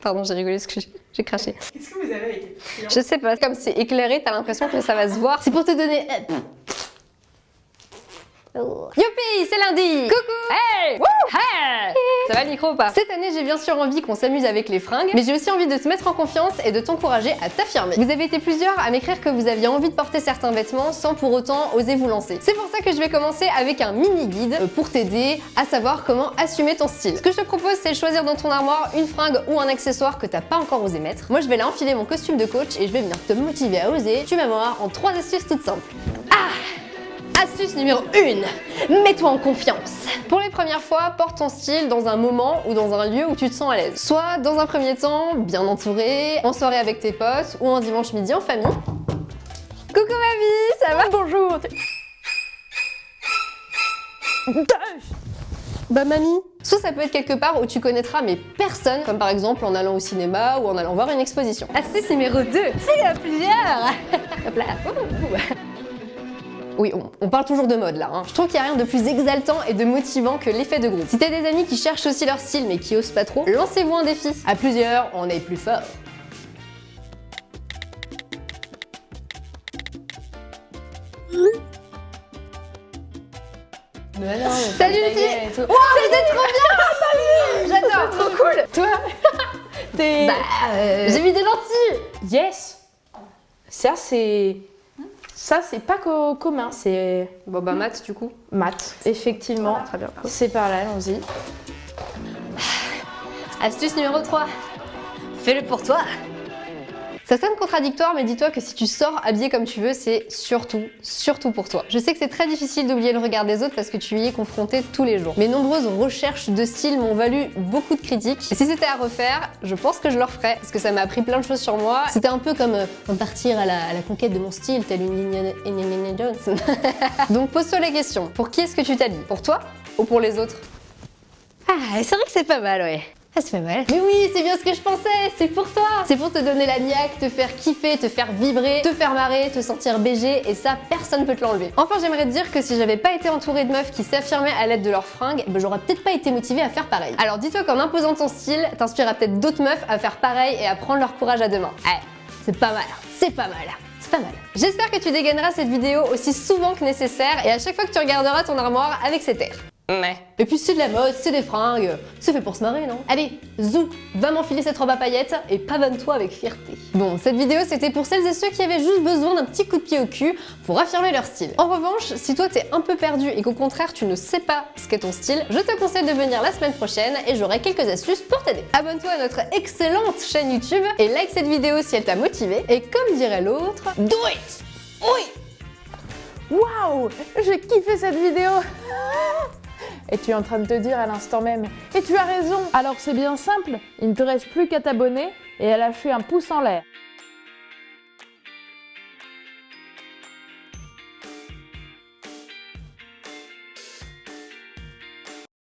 Pardon, j'ai rigolé parce que j'ai craché. Qu'est-ce que vous avez avec les clients? Je sais pas, comme c'est éclairé, t'as l'impression que ça va se voir. C'est pour te donner... Youpi, c'est lundi. Coucou. Hey. Wouh. Hey. Ça va le micro ou pas? Cette année, j'ai bien sûr envie qu'on s'amuse avec les fringues, mais j'ai aussi envie de te mettre en confiance et de t'encourager à t'affirmer. Vous avez été plusieurs à m'écrire que vous aviez envie de porter certains vêtements sans pour autant oser vous lancer. C'est pour ça que je vais commencer avec un mini guide pour t'aider à savoir comment assumer ton style. Ce que je te propose, c'est de choisir dans ton armoire une fringue ou un accessoire que t'as pas encore osé mettre. Moi, je vais là enfiler mon costume de coach et je vais venir te motiver à oser. Tu vas voir en 3 astuces toutes simples. Astuce numéro 1, mets-toi en confiance. Pour les premières fois, porte ton style dans un moment ou dans un lieu où tu te sens à l'aise. Soit dans un premier temps, bien entouré, en soirée avec tes potes ou un dimanche midi en famille. Coucou ma vie, ça va? Bonjour. Bah mamie. Soit ça peut être quelque part où tu connaîtras mais personne, comme par exemple en allant au cinéma ou en allant voir une exposition. Astuce numéro 2, c'est à plusieurs. Hop là. Oui, on parle toujours de mode là, hein. Je trouve qu'il n'y a rien de plus exaltant et de motivant que l'effet de groupe. Si t'as des amis qui cherchent aussi leur style mais qui osent pas trop, lancez-vous un défi. À plusieurs, on est plus fort. Salut les filles! Wow, c'était trop bien! J'adore, trop cool! Toi t'es... J'ai mis des lentilles! Yes. Ça c'est pas commun, c'est... Bon bah maths du coup. Maths, effectivement. Très bien. C'est par là, allons-y. Astuce numéro 3. Fais-le pour toi. Ça sonne contradictoire, mais dis-toi que si tu sors habillé comme tu veux, c'est surtout pour toi. Je sais que c'est très difficile d'oublier le regard des autres parce que tu y es confronté tous les jours. Mes nombreuses recherches de style m'ont valu beaucoup de critiques. Et si c'était à refaire, je pense que je le referais parce que ça m'a appris plein de choses sur moi. C'était un peu comme partir à la conquête de mon style, telle une Indiana Jones. Donc pose-toi la question. Pour qui est-ce que tu t'habilles? Pour toi ou pour les autres? Ah, c'est vrai que c'est pas mal, ouais. Ah, c'est pas mal. Mais oui, c'est bien ce que je pensais, c'est pour toi. C'est pour te donner la niaque, te faire kiffer, te faire vibrer, te faire marrer, te sentir BG, et ça, personne peut te l'enlever. Enfin, j'aimerais te dire que si j'avais pas été entourée de meufs qui s'affirmaient à l'aide de leurs fringues, ben, j'aurais peut-être pas été motivée à faire pareil. Alors dis-toi qu'en imposant ton style, t'inspireras peut-être d'autres meufs à faire pareil et à prendre leur courage à deux mains. Ouais, c'est pas mal, c'est pas mal. C'est pas mal. J'espère que tu dégaineras cette vidéo aussi souvent que nécessaire et à chaque fois que tu regarderas ton armoire avec cet air. Ouais. Et puis c'est de la mode, c'est des fringues, c'est fait pour se marrer, non? Allez, zou, va m'enfiler cette robe à paillettes et pavane-toi avec fierté. Bon, cette vidéo c'était pour celles et ceux qui avaient juste besoin d'un petit coup de pied au cul pour affirmer leur style. En revanche, si toi t'es un peu perdu et qu'au contraire tu ne sais pas ce qu'est ton style, je te conseille de venir la semaine prochaine et j'aurai quelques astuces pour t'aider. Abonne-toi à notre excellente chaîne YouTube et like cette vidéo si elle t'a motivé. Et comme dirait l'autre, do it! Oui! Waouh, j'ai kiffé cette vidéo. Et tu es en train de te dire à l'instant même, et tu as raison. Alors c'est bien simple, il ne te reste plus qu'à t'abonner et à lâcher un pouce en l'air.